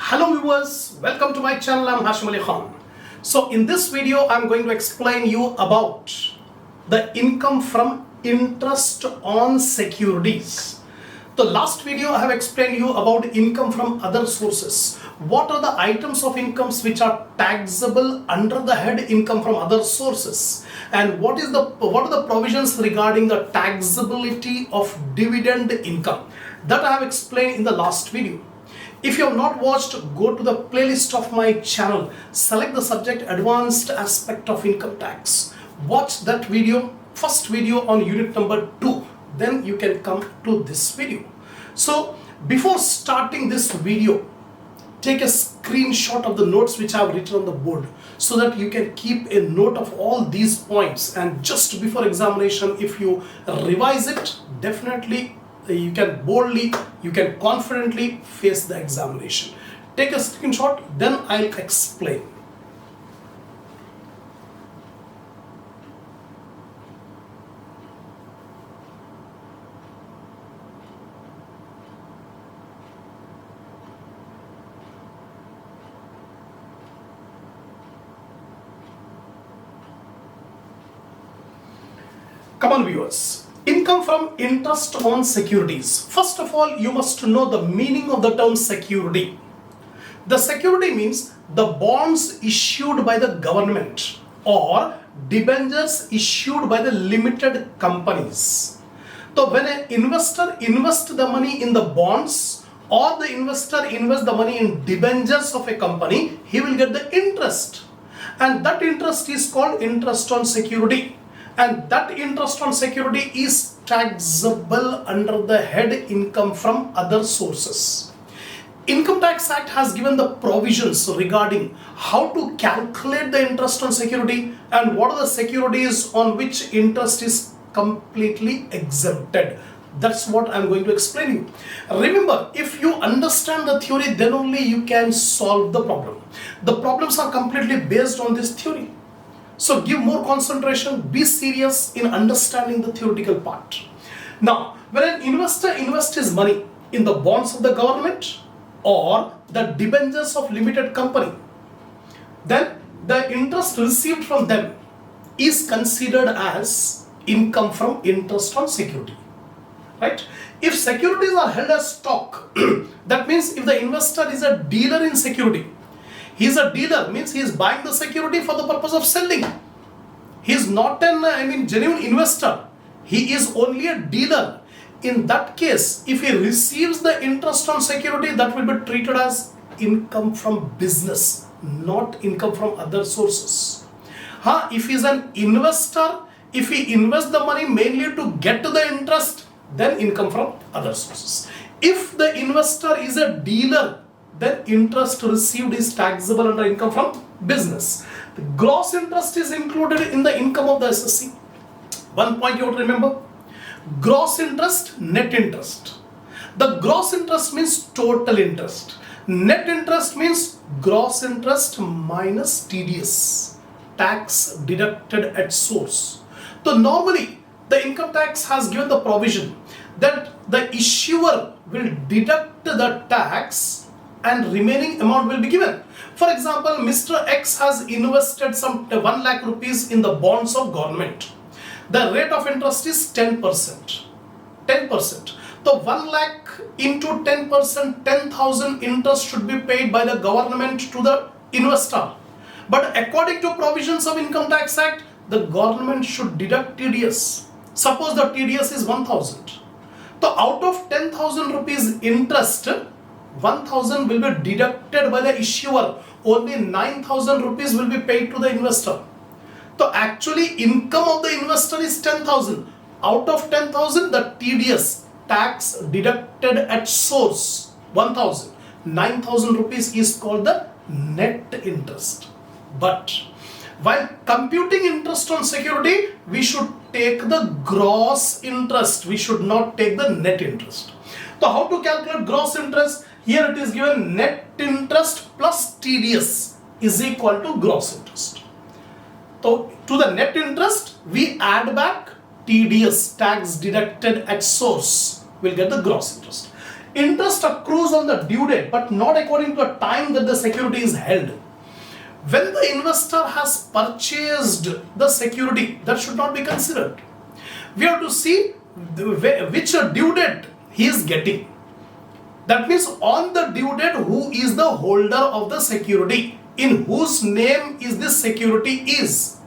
Hello viewers, welcome to my channel. I'm Hasham Ali Khan. So in this video I'm going to explain you about the income from interest on securities. The last video I have explained you about income from other sources. What are the items of incomes which are taxable under the head income from other sources, and what are the provisions regarding the taxability of dividend income? That I have explained in the last video. If you have not watched, go to the playlist of my channel, select the subject advanced aspect of income tax. Watch that video, first video on unit number 2. Then you can come to this video. So before starting this video, take a screenshot of the notes which I have written on the board so that you can keep a note of all these points, and just before examination, if you revise it, definitely you can confidently face the examination. Take a screenshot, then I'll explain. Come on viewers. Income from interest on securities. First of all, you must know the meaning of the term security. The security means the bonds issued by the government or debentures issued by the limited companies. So when an investor invests the money in the bonds or the investor invests the money in debentures of a company, he will get the interest, and that interest is called interest on security. And that interest on security is taxable under the head income from other sources. Income Tax Act has given the provisions regarding how to calculate the interest on security and what are the securities on which interest is completely exempted. That's what I'm going to explain you. Remember, if you understand the theory, then only you can solve the problem. The problems are completely based on this theory. So give more concentration, be serious in understanding the theoretical part. Now, when an investor invests his money in the bonds of the government or the debentures of limited company, then the interest received from them is considered as income from interest on security. Right? If securities are held as stock, that means if the investor is a dealer in security, he is a dealer, means he is buying the security for the purpose of selling. He is not an genuine investor. He is only a dealer. In that case, if he receives the interest on security, that will be treated as income from business, not income from other sources. If he is an investor, if he invests the money mainly to get the interest, then income from other sources. If the investor is a dealer, then interest received is taxable under income from business. The gross interest is included in the income of the SSC. One point you have to remember: gross interest, net interest. The gross interest means total interest. Net interest means gross interest minus TDS, tax deducted at source. So normally the income tax has given the provision that the issuer will deduct the tax and remaining amount will be given. For example, Mr. X has invested some 1 lakh rupees in the bonds of government. The rate of interest is 10%. 10%. So 1 lakh into 10%, 10,000 interest should be paid by the government to the investor. But according to provisions of Income Tax Act, the government should deduct TDS. Suppose the TDS is 1,000. So out of 10,000 rupees interest, 1,000 will be deducted by the issuer. Only 9,000 rupees will be paid to the investor. So actually income of the investor is 10,000. Out of 10,000, the TDS, tax deducted at source, 1,000. 9,000 rupees is called the net interest. But while computing interest on security, we should take the gross interest. We should not take the net interest. So how to calculate gross interest? Here it is given net interest plus TDS is equal to gross interest. So to the net interest, we add back TDS, tax deducted at source, we'll get the gross interest. Interest accrues on the due date, but not according to the time that the security is held. When the investor has purchased the security, that should not be considered. We have to see which due date he is getting. That means on the due date, who is the holder of the security, in whose name is this security is.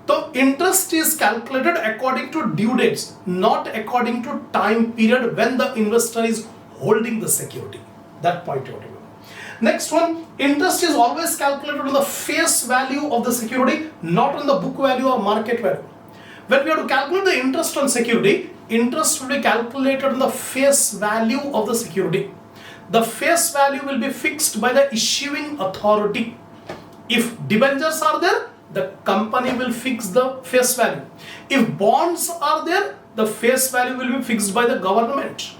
So interest is calculated according to due dates, not according to time period when the investor is holding the security. That point you have to remember. Next one, interest is always calculated on the face value of the security, not on the book value or market value. When we have to calculate the interest on security, interest will be calculated on the face value of the security. The face value will be fixed by the issuing authority. If debentures are there, the company will fix the face value. If bonds are there, the face value will be fixed by the government.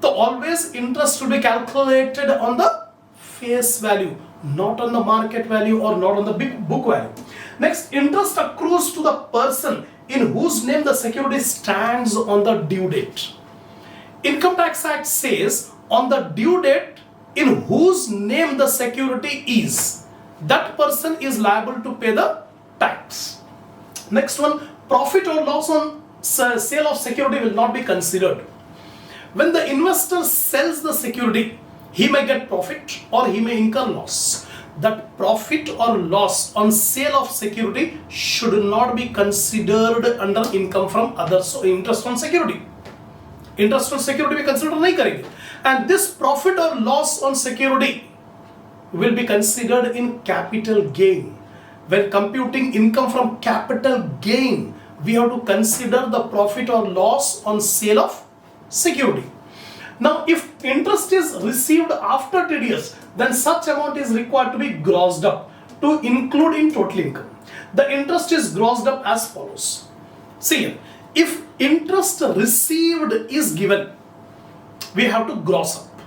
So always interest will be calculated on the face value, not on the market value or not on the book value. Next, interest accrues to the person in whose name the security stands on the due date. Income Tax Act says on the due date in whose name the security is, that person is liable to pay the tax. Next one, profit or loss on sale of security will not be considered. When the investor sells the security, he may get profit or he may incur loss. That profit or loss on sale of security should not be considered under income from others. So interest on security. Interest on security we consider nahi karenge. And this profit or loss on security will be considered in capital gain. When computing income from capital gain, we have to consider the profit or loss on sale of security. Now, if interest is received after TDS, then such amount is required to be grossed up to include in total income. The interest is grossed up as follows. See here, if interest received is given, we have to gross up.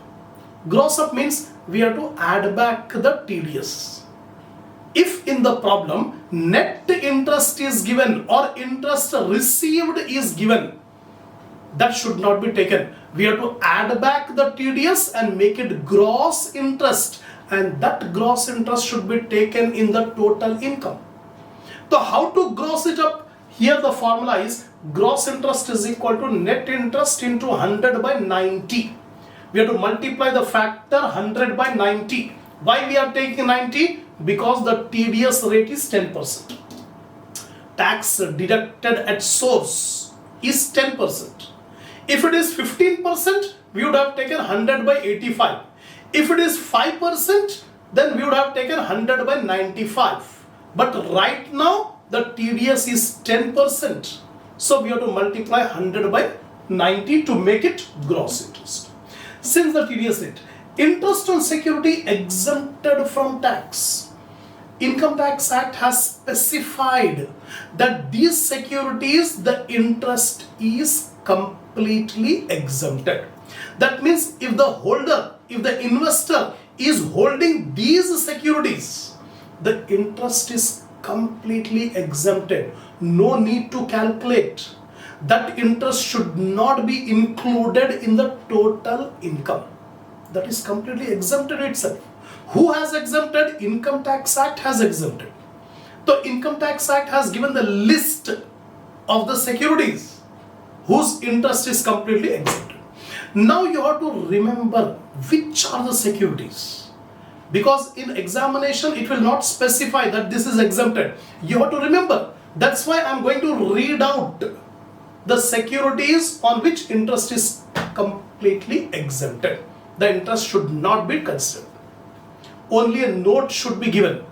Gross up means we have to add back the TDS. If in the problem net interest is given or interest received is given, that should not be taken. We have to add back the TDS and make it gross interest, and that gross interest should be taken in the total income. So how to gross it up? Here the formula is gross interest is equal to net interest into 100 by 90. We have to multiply the factor 100 by 90. Why we are taking 90? Because the TDS rate is 10%. Tax deducted at source is 10%. If it is 15%, we would have taken 100 by 85. If it is 5%, then we would have taken 100 by 95. But right now, the TDS is 10%. So we have to multiply 100 by 90 to make it gross interest. Since the TDS rate, interest on security exempted from tax. Income Tax Act has specified that these securities, the interest is completely exempted. That means if the holder, if the investor is holding these securities, the interest is completely exempted. No need to calculate. That interest should not be included in the total income. That is completely exempted itself. Who has exempted? Income Tax Act has exempted. So Income Tax Act has given the list of the securities whose interest is completely exempted. Now you have to remember which are the securities, because in examination it will not specify that this is exempted. You have to remember. That's why I am going to read out the securities on which interest is completely exempted. The interest should not be considered. Only a note should be given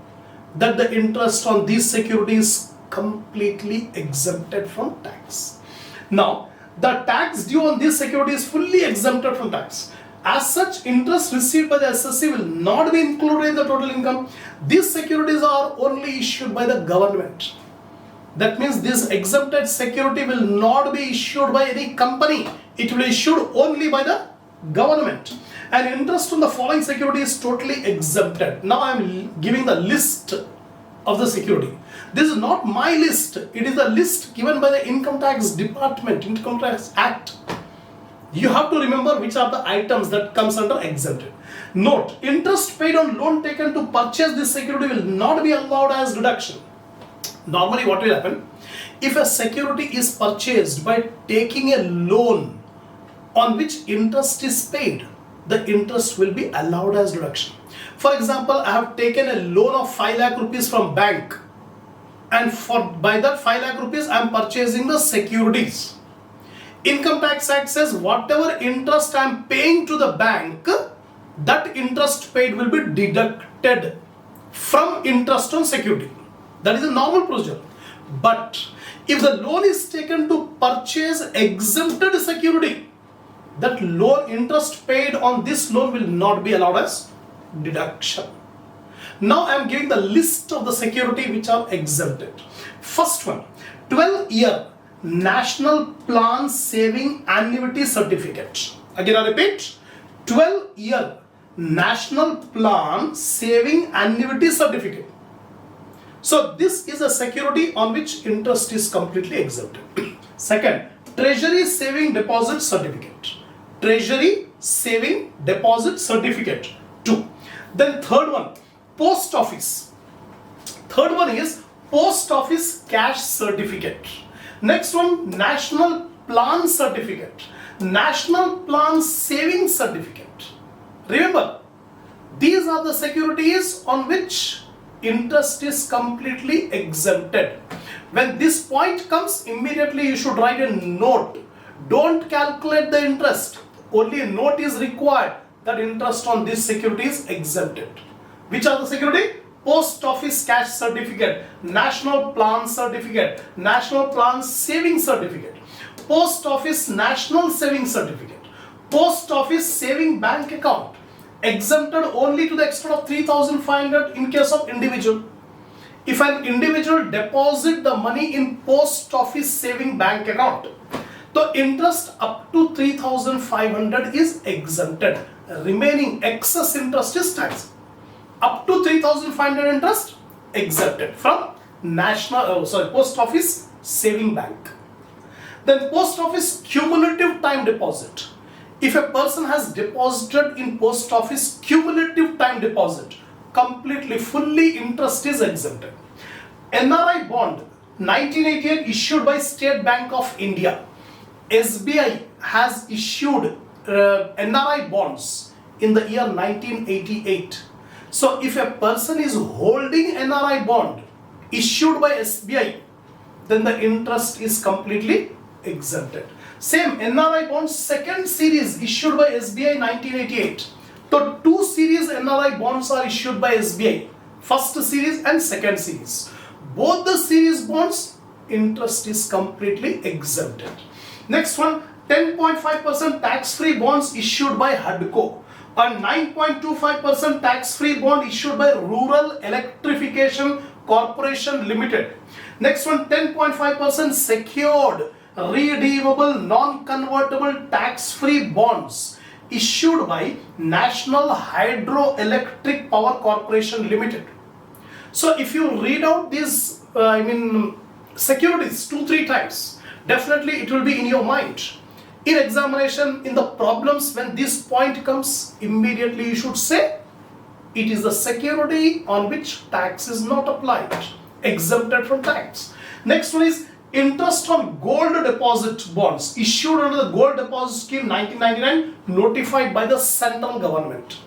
that the interest on these securities is completely exempted from tax. Now, the tax due on these securities is fully exempted from tax. As such, interest received by the SSC will not be included in the total income. These securities are only issued by the government. That means this exempted security will not be issued by any company. It will be issued only by the government. And interest on the following security is totally exempted. Now I am giving the list of the security. This is not my list. It is the list given by the Income Tax Department, Income Tax Act. You have to remember which are the items that comes under exempted. Note, interest paid on loan taken to purchase this security will not be allowed as deduction. Normally what will happen, if a security is purchased by taking a loan on which interest is paid, the interest will be allowed as deduction. For example, I have taken a loan of 5 lakh rupees from bank, and by that 5 lakh rupees I am purchasing the securities. Income Tax Act says whatever interest I am paying to the bank, that interest paid will be deducted from interest on security. That is a normal procedure. But if the loan is taken to purchase exempted security, that loan interest paid on this loan will not be allowed as deduction. Now I am giving the list of the security which are exempted. First one, 12-year National Plan Saving Annuity Certificate. Again I repeat, 12-year National Plan Saving Annuity Certificate. So this is a security on which interest is completely exempted. Second, Treasury Saving Deposit Certificate. Treasury Saving Deposit Certificate 2. Then third one, Post Office. Third one is Post Office Cash Certificate. Next one, National Plan Certificate. National Plan Saving Certificate. Remember, these are the securities on which interest is completely exempted. When this point comes, immediately you should write a note. Don't calculate the interest. Only a note is required that interest on this security is exempted. Which are the security? Post Office Cash Certificate, National Plan Certificate, National Plan Saving Certificate, Post Office National Saving Certificate, Post Office Saving Bank Account, exempted only to the extent of 3,500 in case of individual. If an individual deposit the money in Post Office Saving Bank Account, the interest up to 3,500 is exempted. Remaining excess interest is taxed. Up to 3,500 interest exempted from Post Office Saving Bank. Then Post Office Cumulative Time Deposit. If a person has deposited in Post Office cumulative time deposit, completely, fully interest is exempted. NRI bond 1988 issued by State Bank of India. SBI has issued NRI bonds in the year 1988. So if a person is holding NRI bond issued by SBI, then the interest is completely exempted. Same NRI bonds second series issued by SBI 1988. So two series NRI bonds are issued by SBI, first series and second series. Both the series bonds, interest is completely exempted. Next one, 10.5% tax-free bonds issued by HUDCO and 9.25% tax-free bond issued by Rural Electrification Corporation Limited. Next one, 10.5% secured redeemable non-convertible tax-free bonds issued by National Hydroelectric Power Corporation Limited. So if you read out these securities 2-3 times, definitely it will be in your mind. In examination, in the problems, when this point comes, immediately you should say it is the security on which tax is not applied, exempted from tax. Next one is interest on gold deposit bonds issued under the Gold Deposit Scheme 1999, notified by the central government.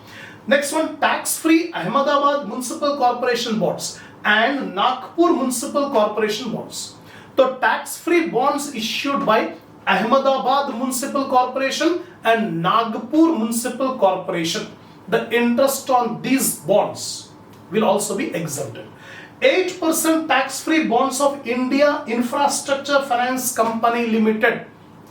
Next one, tax-free Ahmedabad Municipal Corporation bonds and Nagpur Municipal Corporation bonds. The tax-free bonds issued by Ahmedabad Municipal Corporation and Nagpur Municipal Corporation, the interest on these bonds will also be exempted. 8% tax-free bonds of India Infrastructure Finance Company Limited,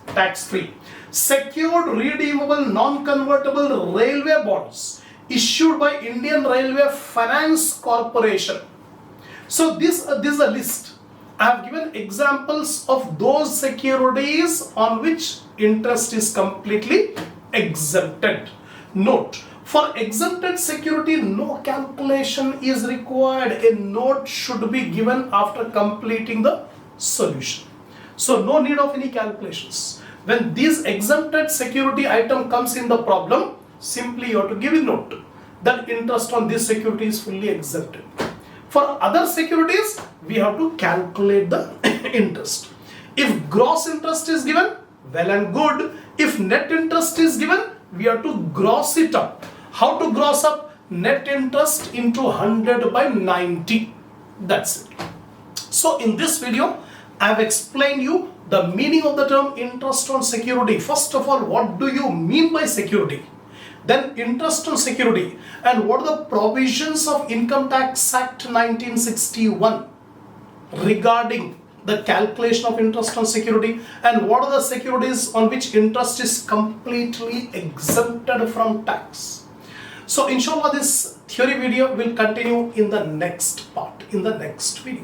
tax-free. Secured redeemable non-convertible railway bonds issued by Indian Railway Finance Corporation. So this is a list. I have given examples of those securities on which interest is completely exempted. Note, for exempted security, no calculation is required. A note should be given after completing the solution. So no need of any calculations. When this exempted security item comes in the problem, simply you have to give a note that interest on this security is fully exempted. For other securities, we have to calculate the interest. If gross interest is given, well and good. If net interest is given, we have to gross it up. How to gross up? Net interest into 100 by 90. That's it. So in this video, I have explained you the meaning of the term interest on security. First of all, what do you mean by security? Then interest on security, and what are the provisions of Income Tax Act 1961 regarding the calculation of interest on security, and what are the securities on which interest is completely exempted from tax. So inshallah, this theory video will continue in the next part, in the next video.